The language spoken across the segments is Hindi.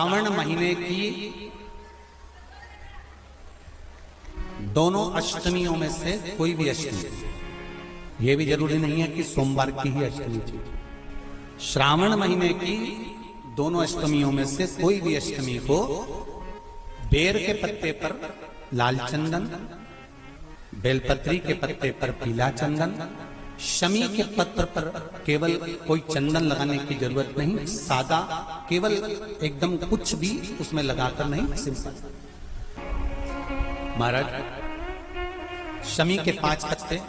श्रावण महीने की दोनों अष्टमियों में से कोई भी अष्टमी, यह भी जरूरी नहीं है कि सोमवार की ही अष्टमी चाहिए। श्रावण महीने की दोनों अष्टमियों में से कोई भी अष्टमी को बेर के पत्ते पर लाल चंदन, बेलपत्री के पत्ते पर पीला चंदन, शमी के पत्र पर केवल कोई चंदन लगाने की जरूरत नहीं, सादा केवल एकदम कुछ भी उसमें लगाकर नहीं, सिंपल। महाराज शमी के 5 पत्ते,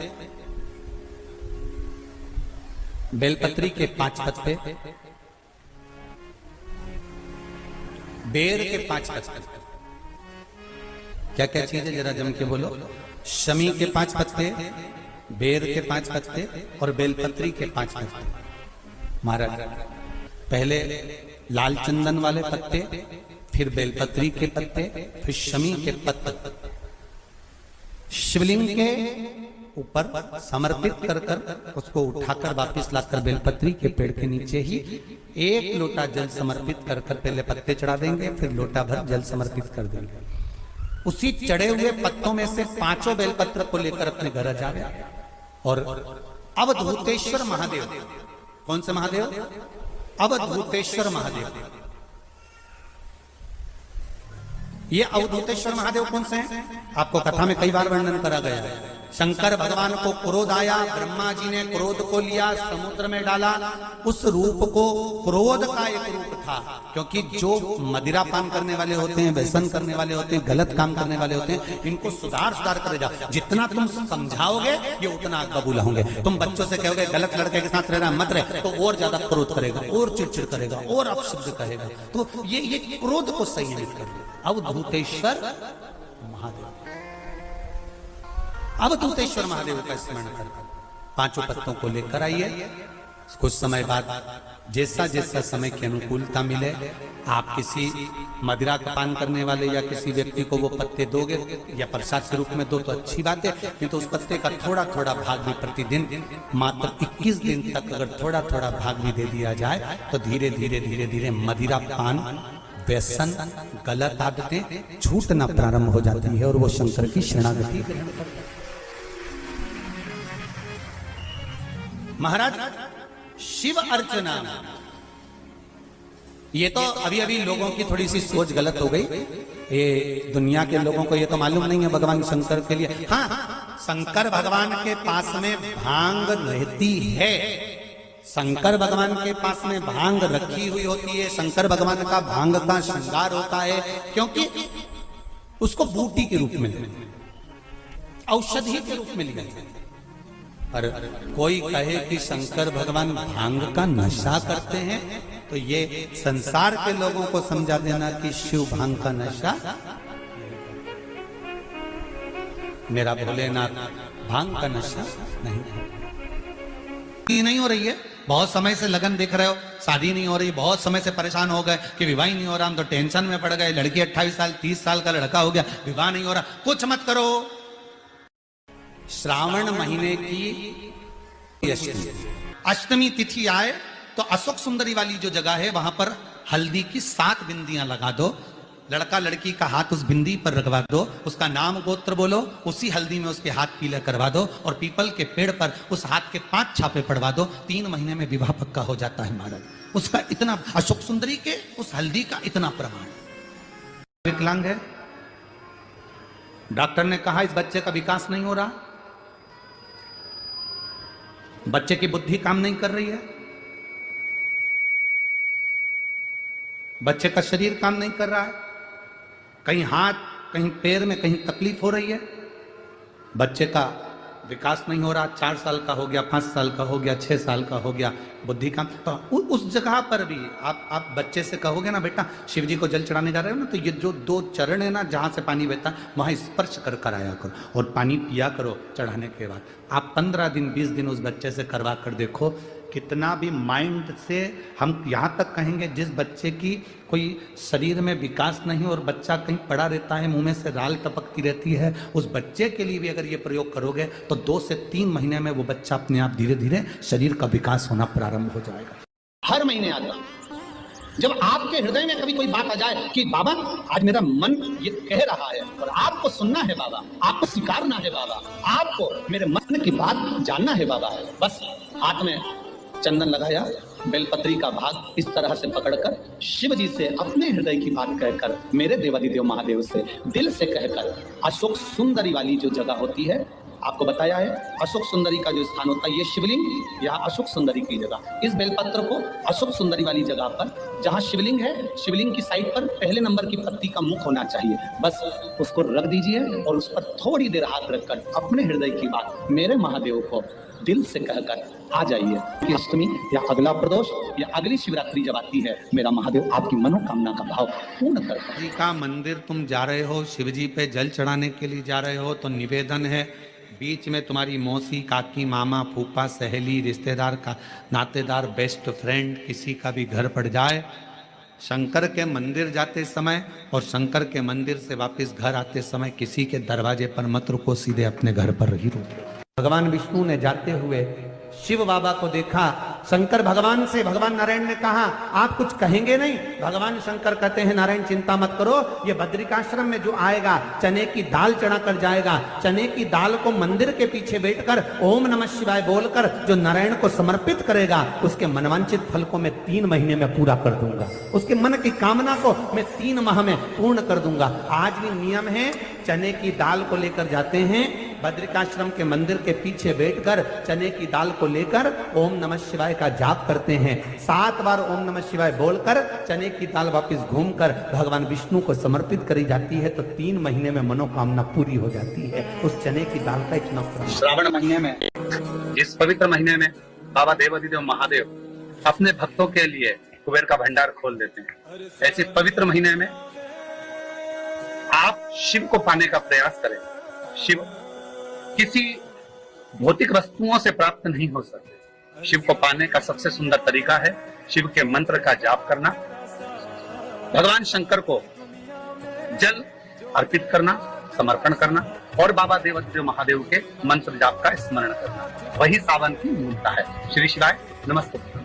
बेलपत्री के 5 पत्ते, बेर के 5 पत्ते, क्या क्या चीज है जरा जम के बोलो। शमी के 5 पत्ते, बेर के 5 पत्ते और बेलपत्री के 5 पत्ते। महाराज पहले लाल चंदन वाले पत्ते, फिर बेलपत्री के पत्ते, फिर शमी के पत्ते शिवलिंग के ऊपर समर्पित कर कर उसको उठाकर वापस लाकर बेलपत्री के पेड़ के नीचे ही 1 लोटा जल समर्पित कर कर पहले पत्ते चढ़ा देंगे, फिर लोटा भर जल समर्पित कर देंगे। उसी चढ़े हुए पत्तों में से 5 बेलपत्र को लेकर अपने घर आ जावे और अवधूतेश्वर महादेव, कौन से महादेव? अवधूतेश्वर महादेव। ये अवधूतेश्वर महादेव कौन से हैं? आपको कथा में कई बार वर्णन करा गया है। शंकर भगवान को क्रोध आया, ब्रह्मा जी ने क्रोध को लिया, समुद्र में डाला। उस रूप को क्रोध का एक रूप था, क्योंकि जो मदिरा पान करने वाले होते हैं, व्यसन करने वाले होते हैं, गलत काम करने वाले होते हैं, इनको सुधार करे जाओ। जितना तुम समझाओगे ये उतना कबूल होंगे। तुम बच्चों से कहोगे गलत लड़के के साथ रहना मत रहे, तो और ज्यादा क्रोध करेगा, और चिड़चिड़ करेगा, और अपशब्द कहेगा। तो ये क्रोध को संयमित कर दो। अवधूतेश्वर महादेव, अवधूतेश्वर महादेव का स्मरण कर 5 पत्तों को लेकर आइए। कुछ समय बाद जैसा जैसा समय की अनुकूलता मिले, आप किसी मदिरा का पान करने वाले या किसी व्यक्ति को वो पत्ते दोगे या प्रसाद के रूप में दो तो अच्छी बात है, नहीं तो उस पत्ते का थोड़ा थोड़ा भाग भी प्रतिदिन मात्र 21 दिन तक अगर थोड़ा थोड़ा भाग भी दे दिया जाए तो धीरे धीरे धीरे धीरे मदिरा पान, व्यसन, गलत आदतें छूटना प्रारंभ हो जाती है और वो शंकर की शरणागति ग्रहण करते हैं। महाराज शिव अर्चना, ये तो अभी अभी लोगों की थोड़ी सी सोच गलत हो गई। ये दुनिया के लोगों को ये तो मालूम नहीं है भगवान शंकर के लिए। हाँ, शंकर भगवान के पास में भांग रहती है, शंकर भगवान के पास में भांग रखी हुई होती है। शंकर भगवान का भांग का श्रृंगार होता है, क्योंकि उसको बूटी के रूप में, औषधि के रूप में लिया जाता है। और कोई कहे कि शंकर भगवान भांग का नशा करते हैं, तो ये संसार के लोगों को समझा देना कि शिव भांग का नशा, मेरा भोलेनाथ भांग का नशा नहीं हो रही है। बहुत समय से लगन देख रहे हो, शादी नहीं हो रही, बहुत समय से परेशान हो गए कि विवाह नहीं हो रहा, हम तो टेंशन में पड़ गए। लड़की 28 साल 30 साल का लड़का हो गया, विवाह नहीं हो रहा। कुछ मत करो, श्रावण महीने की अष्टमी तिथि आए तो अशोक सुंदरी वाली जो जगह है वहां पर हल्दी की 7 बिंदियां लगा दो। लड़का लड़की का हाथ उस बिंदी पर रखवा दो, उसका नाम गोत्र बोलो, उसी हल्दी में उसके हाथ पीले करवा दो और पीपल के पेड़ पर उस हाथ के 5 छापे पड़वा दो। 3 महीने में विवाह पक्का हो जाता है महाराज। उसका इतना, अशोक सुंदरी के उस हल्दी का इतना प्रमाण। विकलांग है, डॉक्टर ने कहा इस बच्चे का विकास नहीं हो रहा, बच्चे की बुद्धि काम नहीं कर रही है, बच्चे का शरीर काम नहीं कर रहा है, कहीं हाथ कहीं पैर में कहीं तकलीफ हो रही है, बच्चे का विकास नहीं हो रहा। 4 साल का हो गया, 5 साल का हो गया, 6 साल का हो गया, बुद्धि काम। तो उस जगह पर भी आप बच्चे से कहोगे ना, बेटा शिव जी को जल चढ़ाने जा रहे हो ना, तो ये जो 2 चरण है ना जहां से पानी बहता है वहां स्पर्श कर कर आया करो और पानी पिया करो चढ़ाने के बाद। आप 15 दिन 20 दिन उस बच्चे से करवा कर देखो, कितना भी माइंड से हम यहाँ तक कहेंगे, जिस बच्चे की कोई शरीर में विकास नहीं और बच्चा कहीं पड़ा रहता है, मुंह में से राल टपकती रहती है, उस बच्चे के लिए भी अगर ये प्रयोग करोगे तो 2 से 3 महीने में वो बच्चा अपने आप धीरे धीरे शरीर का विकास होना प्रारंभ हो जाएगा। हर महीने आता जब आपके हृदय में कभी कोई बात आ जाए कि बाबा आज मेरा मन ये कह रहा है और आपको सुनना है बाबा, आपको स्वीकारना है बाबा, आपको मेरे मन की बात जानना है बाबा, बस हाथ में चंदन लगाया, बेलपत्री का भाग इस तरह से पकड़कर शिव जी से अपने हृदय की बात कहकर, मेरे देवादिदेव महादेव से दिल से कहकर, अशोक सुंदरी वाली जो जगह होती है, आपको बताया है अशोक सुंदरी का जो स्थान होता है, ये शिवलिंग, यहाँ अशोक सुंदरी की जगह, इस बेलपत्र को अशोक सुंदरी वाली जगह पर जहाँ शिवलिंग है, शिवलिंग की साइड पर पहले नंबर की पत्ती का मुख होना चाहिए, बस उसको रख दीजिए और उस पर थोड़ी देर हाथ रखकर अपने हृदय की बात मेरे महादेव को दिल से कहकर आ जाइए कि अष्टमी या अगला प्रदोष या अगली शिवरात्रि जब आती है, मेरा महादेव आपकी मनोकामना का भाव पूर्ण करता है। का मंदिर तुम जा रहे हो, शिव जी पे जल चढ़ाने के लिए जा रहे हो, तो निवेदन है बीच में तुम्हारी मौसी, काकी, मामा, फूफा, सहेली, रिश्तेदार का नातेदार, बेस्ट फ्रेंड किसी का भी घर पड़ जाए, शंकर के मंदिर जाते समय और शंकर के मंदिर से वापस घर आते समय किसी के दरवाजे पर मत रुको, सीधे अपने घर पर ही रुको। भगवान विष्णु ने जाते हुए शिव बाबा को देखा, शंकर भगवान से, भगवान नारायण ने कहा आप कुछ कहेंगे नहीं? भगवान शंकर कहते हैं नारायण चिंता मत करो, ये बद्रिकाश्रम में जो आएगा चने की दाल चढ़ा कर जाएगा, चने की दाल को मंदिर के पीछे बैठकर ओम नमः शिवाय बोलकर जो नारायण को समर्पित करेगा, उसके मनवांचित फल को मैं 3 महीने में पूरा कर दूंगा, उसके मन की कामना को मैं 3 माह में पूर्ण कर दूंगा। आज भी नियम है, चने की दाल को लेकर जाते हैं, बद्रिकाश्रम के मंदिर के पीछे बैठकर चने की दाल को लेकर ओम नमः शिवाय का जाप करते हैं, 7 बार ओम नमः शिवाय बोलकर चने की दाल वापस घूमकर भगवान विष्णु को समर्पित करी जाती है, तो 3 महीने में मनोकामना पूरी हो जाती है। उस चने की दाल का इतना श्रावण महीने में, इस पवित्र महीने में बाबा देवादिदेव महादेव अपने भक्तों के लिए कुबेर का भंडार खोल देते हैं। ऐसे पवित्र महीने में आप शिव को पाने का प्रयास करें। शिव किसी भौतिक वस्तुओं से प्राप्त नहीं हो सकते। शिव को पाने का सबसे सुंदर तरीका है शिव के मंत्र का जाप करना, भगवान शंकर को जल अर्पित करना, समर्पण करना और बाबा देवादिदेव महादेव के मंत्र जाप का स्मरण करना। वही सावन की मूलता है। श्री शिवाय नमस्ते।